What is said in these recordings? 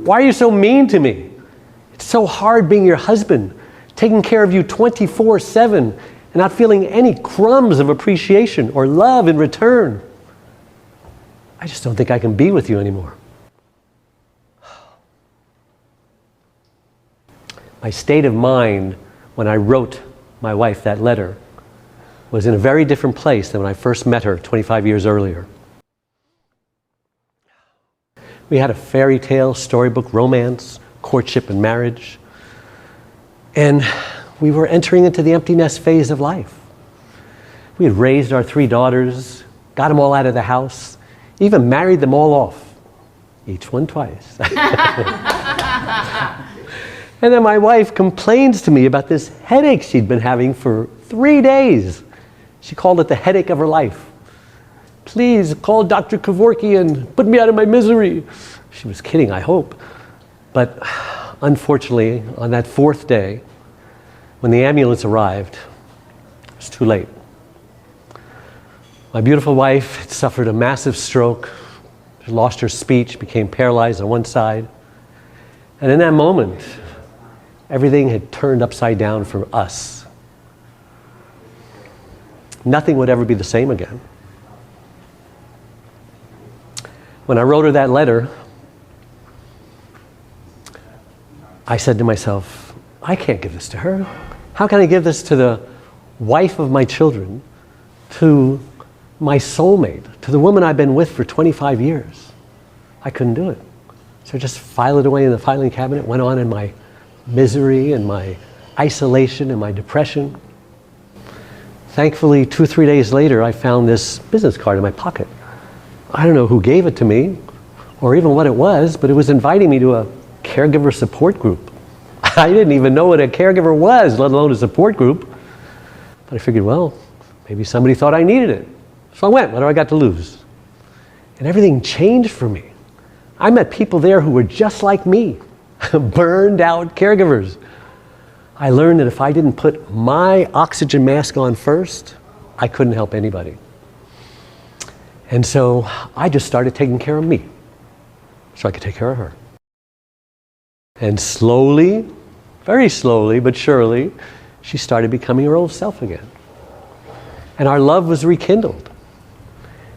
Why are you so mean to me? It's so hard being your husband, taking care of you 24/7 and not feeling any crumbs of appreciation or love in return. I just don't think I can be with you anymore. My state of mind when I wrote my wife that letter was in a very different place than when I first met her 25 years earlier. We had a fairy tale, storybook romance, courtship and marriage. And we were entering into the empty nest phase of life. We had raised our 3 daughters, got them all out of the house, even married them all off, each one twice. And then my wife complains to me about this headache she'd been having for 3 days. She called it the headache of her life. Please call Dr. Kevorkian and put me out of my misery. She was kidding, I hope. But unfortunately, on that 4th day, when the ambulance arrived, it was too late. My beautiful wife had suffered a massive stroke. She lost her speech, became paralyzed on one side. And in that moment, everything had turned upside down for us. Nothing would ever be the same again. When I wrote her that letter, I said to myself, I can't give this to her. How can I give this to the wife of my children, to my soulmate, to the woman I've been with for 25 years? I couldn't do it. So I just filed it away in the filing cabinet, went on in my misery and my isolation and my depression. Thankfully, 2 or 3 days later, I found this business card in my pocket. I don't know who gave it to me or even what it was, but it was inviting me to a caregiver support group. I didn't even know what a caregiver was, let alone a support group. But I figured, well, maybe somebody thought I needed it. So I went. What do I got to lose? And everything changed for me. I met people there who were just like me, burned out caregivers. I learned that if I didn't put my oxygen mask on first, I couldn't help anybody. And so I just started taking care of me so I could take care of her. And slowly, very slowly but surely, she started becoming her old self again. And our love was rekindled.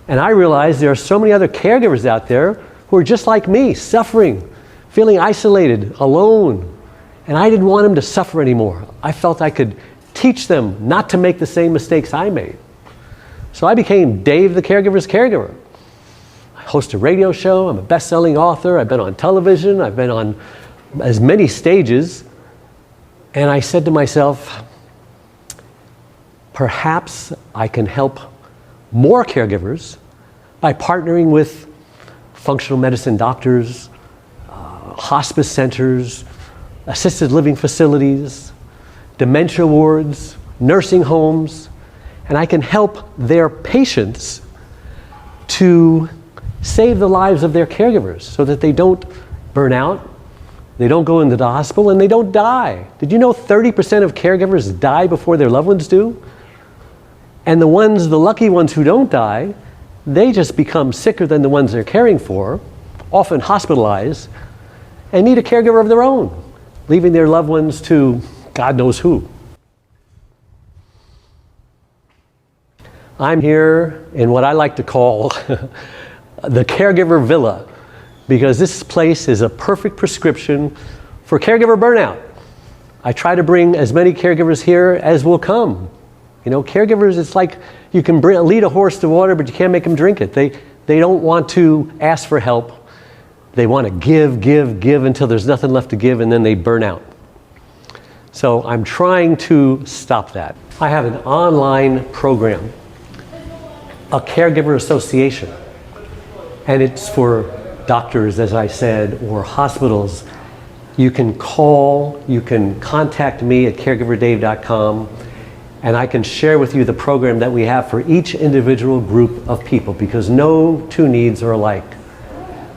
And I realized there are so many other caregivers out there who are just like me, suffering, feeling isolated, alone. And I didn't want them to suffer anymore. I felt I could teach them not to make the same mistakes I made. So I became Dave the Caregiver's caregiver. I host a radio show, I'm a best-selling author, I've been on television, I've been on as many stages. And I said to myself, perhaps I can help more caregivers by partnering with functional medicine doctors, hospice centers, assisted living facilities, dementia wards, nursing homes, and I can help their patients to save the lives of their caregivers so that they don't burn out, they don't go into the hospital, and they don't die. Did you know 30% of caregivers die before their loved ones do? And the lucky ones who don't die, they just become sicker than the ones they're caring for, often hospitalized, and need a caregiver of their own, leaving their loved ones to God knows who. I'm here in what I like to call the caregiver villa, because this place is a perfect prescription for caregiver burnout. I try to bring as many caregivers here as will come. You know, caregivers, it's like you can lead a horse to water, but you can't make them drink it. They don't want to ask for help. They want to give until there's nothing left to give, and then they burn out. So I'm trying to stop that. I have an online program, a caregiver association, and it's for doctors, as I said, or hospitals. You can call, you can contact me at caregiverdave.com, and I can share with you the program that we have for each individual group of people, because no two needs are alike.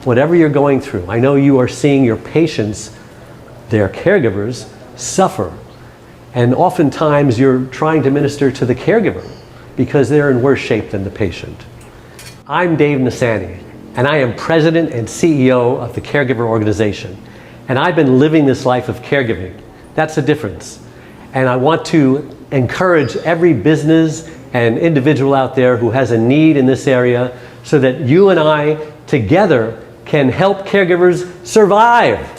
Whatever you're going through, I know you are seeing your patients, their caregivers, suffer. And oftentimes you're trying to minister to the caregiver because they're in worse shape than the patient. I'm Dave Nasani, and I am president and CEO of the Caregiver organization. And I've been living this life of caregiving. That's the difference. And I want to encourage every business and individual out there who has a need in this area so that you and I together can help caregivers survive.